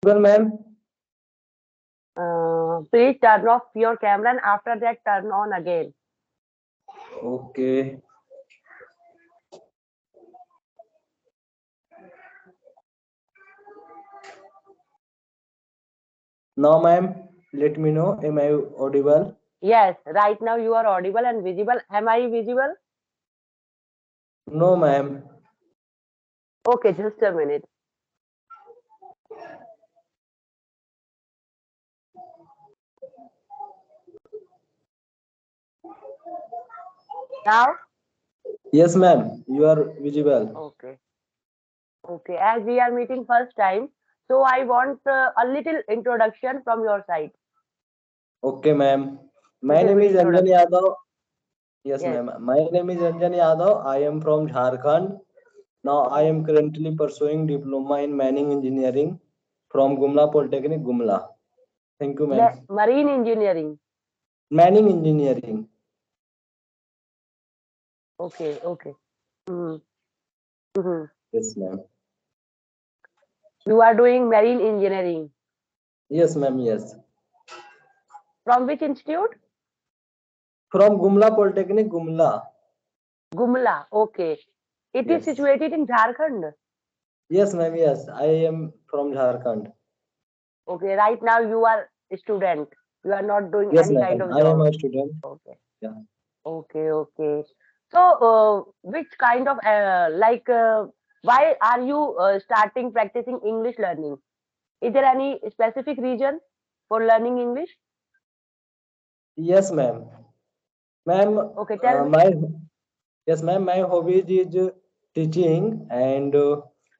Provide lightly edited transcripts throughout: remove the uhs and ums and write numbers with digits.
Well, ma'am. Please turn off your camera and after that turn on again. Okay. Now, ma'am, let me know. Am I audible? Yes, right now you are audible and visible. Am I visible? No, ma'am. Okay, just a minute. Now? Yes, ma'am. You are visible. Okay. Okay, as we are meeting first time, so I want a little introduction from your side. Okay, ma'am. My Little name bit is Ranjan introduction. Yadav. Yes, Yes. ma'am. My name is Ranjan Yadav. I am from Jharkhand. Now, I am Mhm. currently pursuing diploma in mining engineering from Gumla Polytechnic, Gumla. Thank you, ma'am. Marine engineering. Mining engineering. Okay, okay. Mhm. Mhm. Yes, ma'am. You are doing marine engineering. Yes, ma'am. Yes. From which institute? From Gumla Polytechnic, Gumla. Gumla. Okay. It is Yes. situated in Jharkhand. Yes, ma'am. Yes. I am from Jharkhand. Okay. Right now you are a student. You are not doing Yes, any ma'am. kind of I am job. a student. Okay. Yeah. Okay. Okay. So, which kind of why are you starting practicing English learning? Is there any specific reason for learning English? Yes, ma'am. Ma'am, Okay. Tell me. my yes, ma'am. My hobby is teaching, and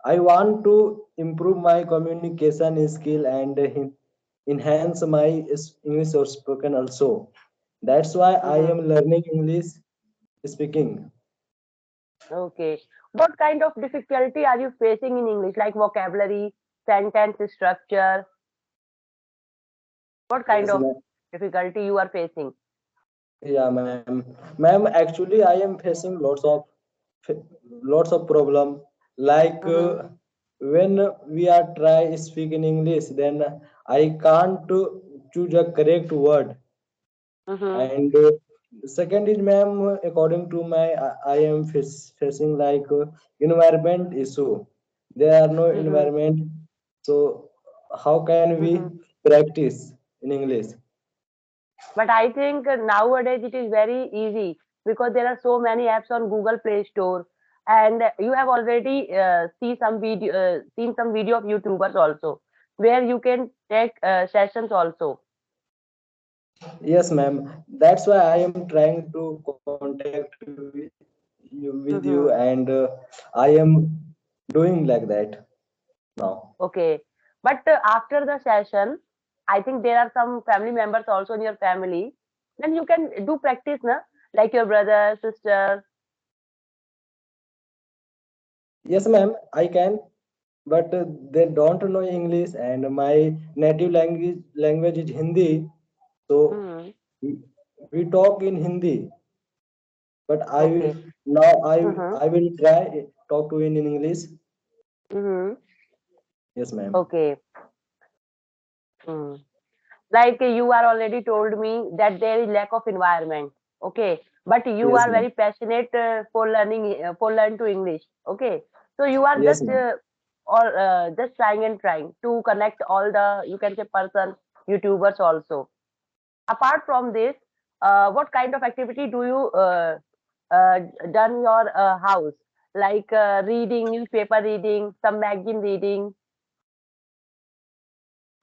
I want to improve my communication skill and enhance my English or spoken also. That's why I Mm-hmm. am learning English speaking. Okay. What kind of difficulty are you facing in English, like vocabulary, sentence structure? What kind Yes, of ma'am. difficulty you are facing? Yeah, ma'am. Ma'am, actually, I am facing lots of problem. Like Mm-hmm. when we are try speak in English, then I can't choose a correct word. Mm-hmm. And second is, ma'am, according to my, I am facing like environment issue. There are no Mm-hmm. environment, so how can we Mm-hmm. practice in English? But I think nowadays it is very easy because there are so many apps on Google Play Store, and you have already seen some video of YouTubers also, where you can take sessions also. Yes, ma'am. That's why I am trying to contact with you, and Mm-hmm. I am doing like that now. Okay. But after the session, I think there are some family members also in your family. Then you can do practice, na? Like your brother, sister. Yes, ma'am. I can, but they don't know English, and my native language is Hindi. So Hmm. we, we talk in Hindi, but Okay. now Mm-hmm. I will try talk to in English. Mm-hmm. Yes, ma'am. Okay. Mm. Like you are already told me that there is lack of environment. Okay. But you Yes, are ma'am. very passionate for learn to English. Okay. So you are Yes, ma'am. just trying and trying to connect all the, you can say, person, YouTubers also. Apart from this, what kind of activity do you uh, done your house? Like reading, newspaper reading, some magazine reading.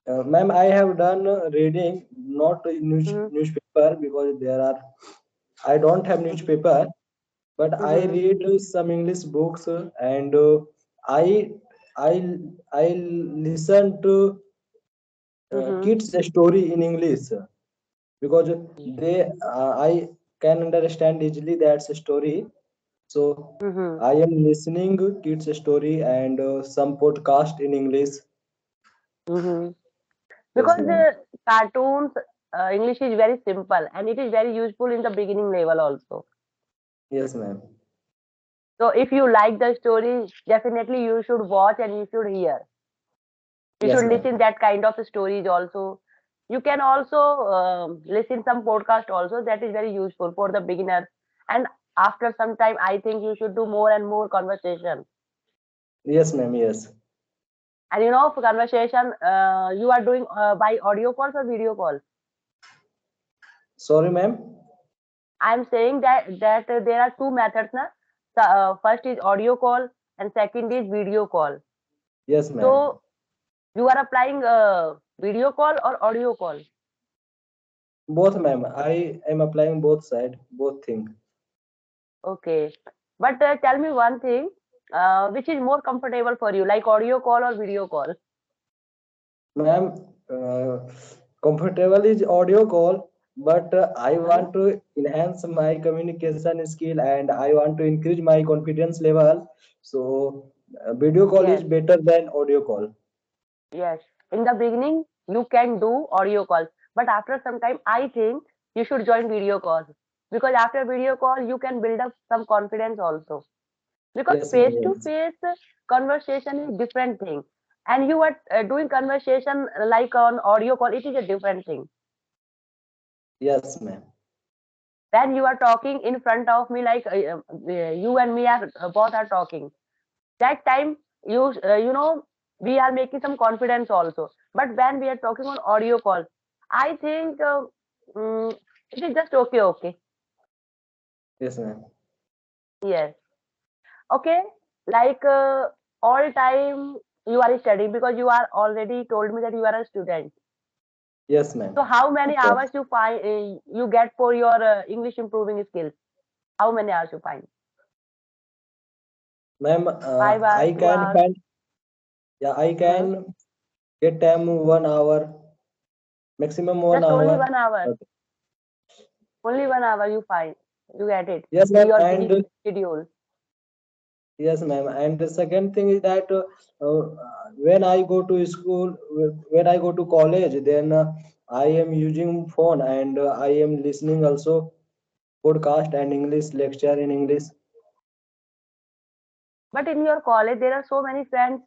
Ma'am, I have done reading, not Mm-hmm, newspaper, because there are I don't have newspaper, but I mm-hmm, read some English books, and I I I listen to mm-hmm, kids story in English, because they I can understand easily that's a story. So mm-hmm, I am listening kids story and some podcast in English. mm-hmm. Yes, Because ma'am. the cartoons English is very simple and it is very useful in the beginning level also. Yes, ma'am. So if you like the story, definitely you should watch and you should hear. You Yes, should ma'am. listen that kind of stories also. You can also listen some podcast also, that is very useful for the beginners. And after some time, I think you should do more and more conversation. Yes, ma'am. Yes. And for conversation, you are doing by audio calls or video calls. Sorry, ma'am. I'm saying that there are two methods na. First is audio call and second is video call. Yes, ma'am. So you are applying video call or audio call. Both, ma'am. I am applying both side, both thing. Okay, but tell me one thing, which is more comfortable for you, like audio call or video call? Ma'am, uh, comfortable is audio call, but I Mhm. want to enhance my communication skill and I want to increase my confidence level. So, video call is Yes, better than audio call. yes. In the beginning, you can do audio calls, but after some time, I think you should join video calls, because after video call, you can build up some confidence also. Because Yes, ma'am. face to Yes. face conversation is different thing, and you are doing conversation like on audio call, it is a different thing. Yes, ma'am. When you are talking in front of me, like you and me are both are talking, that time we are making some confidence also. But when we are talking on audio call, I think mm, it is just okay, okay. Yes, ma'am. Yes. Okay, like all time you are studying, because you are already told me that you are a student. Yes, ma'am. So how many Of course. hours you find you get for your English improving skills? How many hours you find? Ma'am, 5 hours, I two can hours? find, yeah, I Mm-hmm. can get time 1 hour, maximum one Just only hour. 1 hour. Okay. Only 1 hour you find. You get it Yes, in ma'am. your busy And schedule. yes, ma'am. And the second thing is that when I go to school, when I go to college, then I am using phone and I am listening also podcast and English lecture in English. But in your college, there are so many friends,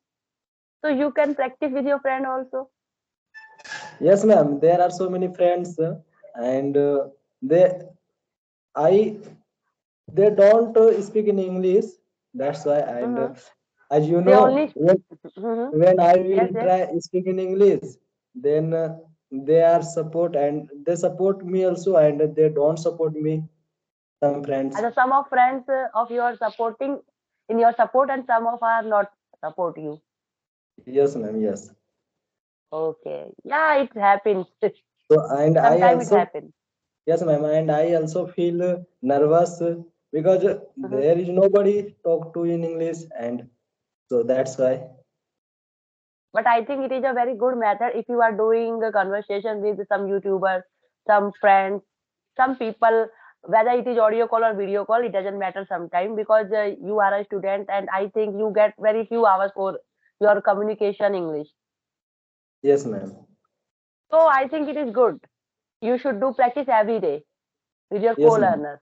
so you can practice with your friend also. Yes, ma'am. There are so many friends, and they I they don't speak in English. That's why. And Mm-hmm. as you They know, only. Mm-hmm. when I Yes, will yes. try speak in English, then they are support and they support me also, and they don't support me. Some friends. As a sum of friends of your supporting in your support, and some of are not support you. Yes, ma'am. Yes. Okay. Yeah, it happens. So and I Sometimes it also, happens. yes, ma'am, and I also feel nervous because Mhm. there is nobody talk to in English, and so that's why. But I think it is a very good method if you are doing a conversation with some YouTubers, some friends, some people, whether it is audio call or video call, it doesn't matter sometime, because you are a student, and I think you get very few hours for your communication English. Yes, ma'am. So I think it is good. You should do practice every day with your Yes, ma'am. co-learners.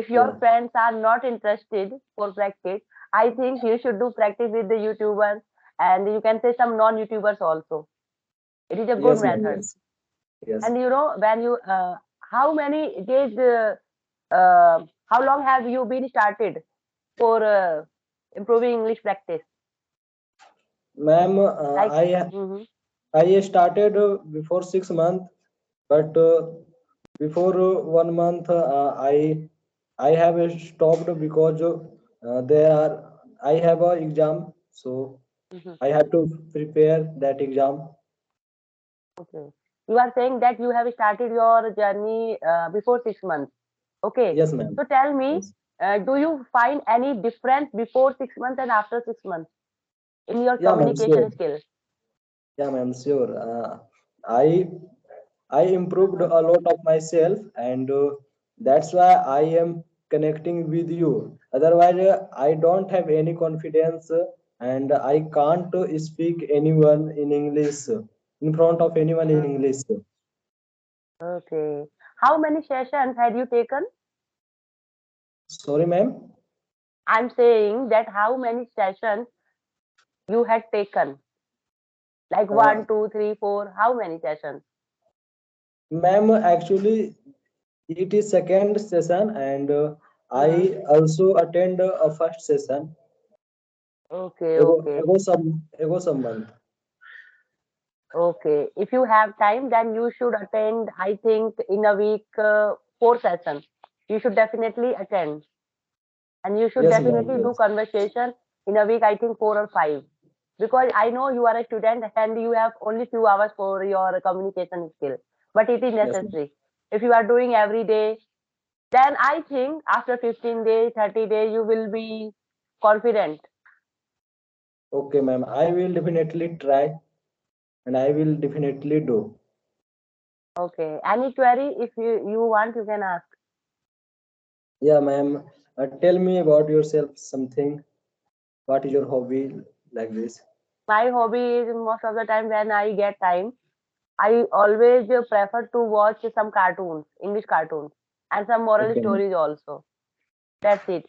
If your Yeah. friends are not interested for practice, I think you should do practice with the YouTubers, and you can say some non-YouTubers also. It is a good Yes, ma'am. method. Yes. Yes. And when you, how many days, how long have you been started for improving English practice? Ma'am, Like, hmm I started before 6 months, but before 1 month I have stopped because there are I have a exam, so hmm I have to prepare that exam. okay. You are saying that you have started your journey before 6 months. Okay. Yes, ma'am. So tell me, Yes. do you find any difference before 6 months and after 6 months in your Yeah, ma'am. Sure. communication skills? Yeah, ma'am. Sure. I I improved Mhm. a lot of myself, and that's why I am connecting with you. Otherwise, I don't have any confidence, and I can't speak anyone in English in front of anyone in English. Okay. How many sessions had you taken? Sorry, ma'am. I'm saying that how many sessions you had taken. Like Uh, one, two, three, four. How many sessions? Ma'am, actually, it is second session, and Hmm. I also attend a first session. Okay, Ago, okay, ago some month. okay. If you have time, then you should attend. I think in a week, four sessions. You should definitely attend, and you should Yes, ma'am. definitely do Yes. conversation in a week. I think four or five, because I know you are a student and you have only few hours for your communication skill. But it is Yes, ma'am. necessary. If you are doing every day, then I think after 15 days, 30 days, you will be confident. Okay, ma'am. I will definitely try, and I will definitely do. Okay. Any query, if you want, you can ask. Yeah, ma'am. Tell me about yourself something. What is your hobby like this? My hobby is most of the time when I get time, I always prefer to watch some cartoons, English cartoons, and some moral Okay, ma'am. stories also. That's it.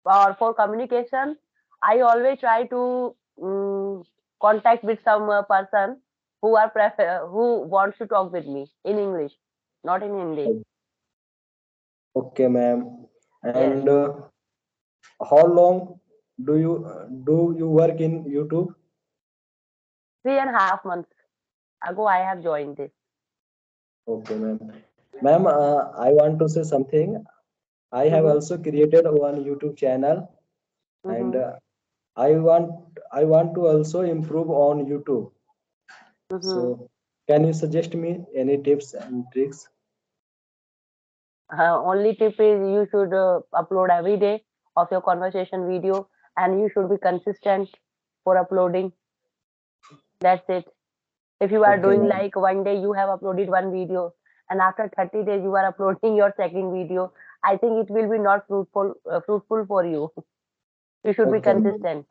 Or for communication, I always try to contact with some person who wants to talk with me in English, not in Hindi. Okay, ma'am. Yes, And how long do you work in YouTube? 3.5 months ago I have joined this. Okay, ma'am. Ma'am, I want to say something. I have Mm-hmm, also created one YouTube channel, and mm-hmm, I want to also improve on YouTube. mm-hmm. So, can you suggest me any tips and tricks? Only tip is you should upload every day of your conversation video, and you should be consistent for uploading. That's it. If you are Okay, doing ma'am. like one day you have uploaded one video, and after 30 days you are uploading your second video, I think it will be not fruitful for you. You should be Okay, ma'am. consistent.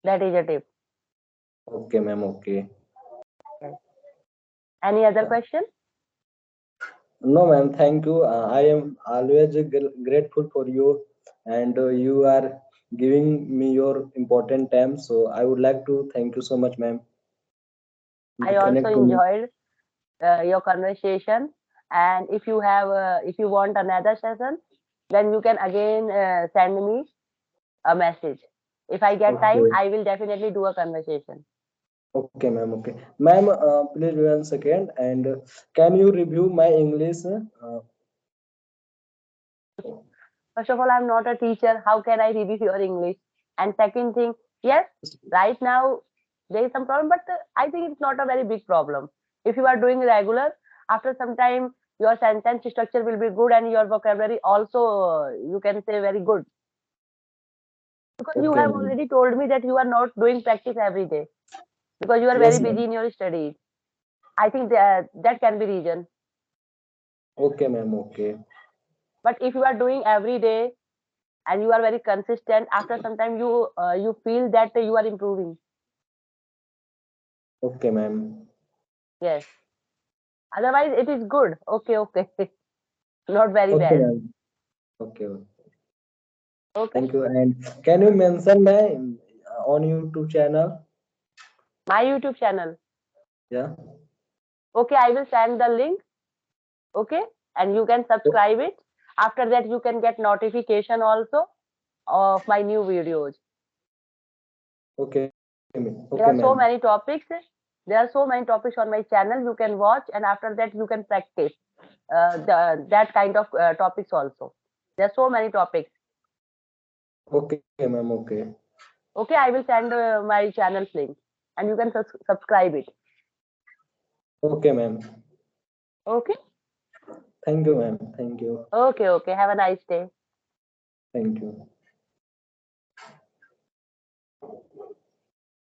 That is a tip. Okay, ma'am. Okay. Yes. Any other Yeah. question? No, ma'am. Thank you. I am always grateful for you, and you are giving me your important time. So, I would like to thank you so much, ma'am, to I also connect to me. enjoyed your conversation, and if you want another session, then you can again send me a message. If I get time, Okay. I will definitely do a conversation. Okay, ma'am. Okay, ma'am. Please 1 second. And can you review my English? First of all, I'm not a teacher. How can I review your English? And second thing, yes, right now there is some problem, but I think it's not a very big problem. If you are doing regular, after some time, your sentence structure will be good and your vocabulary also, you can say, very good. Because you Okay, have ma'am. already told me that you are not doing practice every day because you are very Yes, busy ma'am. in your studies. I think that can be reason. Okay, ma'am. Okay. But if you are doing every day and you are very consistent, after some time you feel that you are improving. Okay, ma'am. Yes. Otherwise, it is good. Okay, okay. Not very Okay, bad. ma'am. Okay. Okay. Thank you. And can you mention my on YouTube channel? My YouTube channel. Yeah. Okay, I will send the link. Okay. And you can subscribe it. After that, you can get notification also of my new videos. Okay, okay, There are ma'am. so many topics. There are so many topics on my channel. You can watch, and after that, you can practice that kind of topics also. There are so many topics. Okay, ma'am. Okay. Okay, I will send my channel's link, and you can subscribe it. Okay, ma'am. Okay. Thank you, ma'am. Thank you. Okay, okay. Have a nice day. Thank you.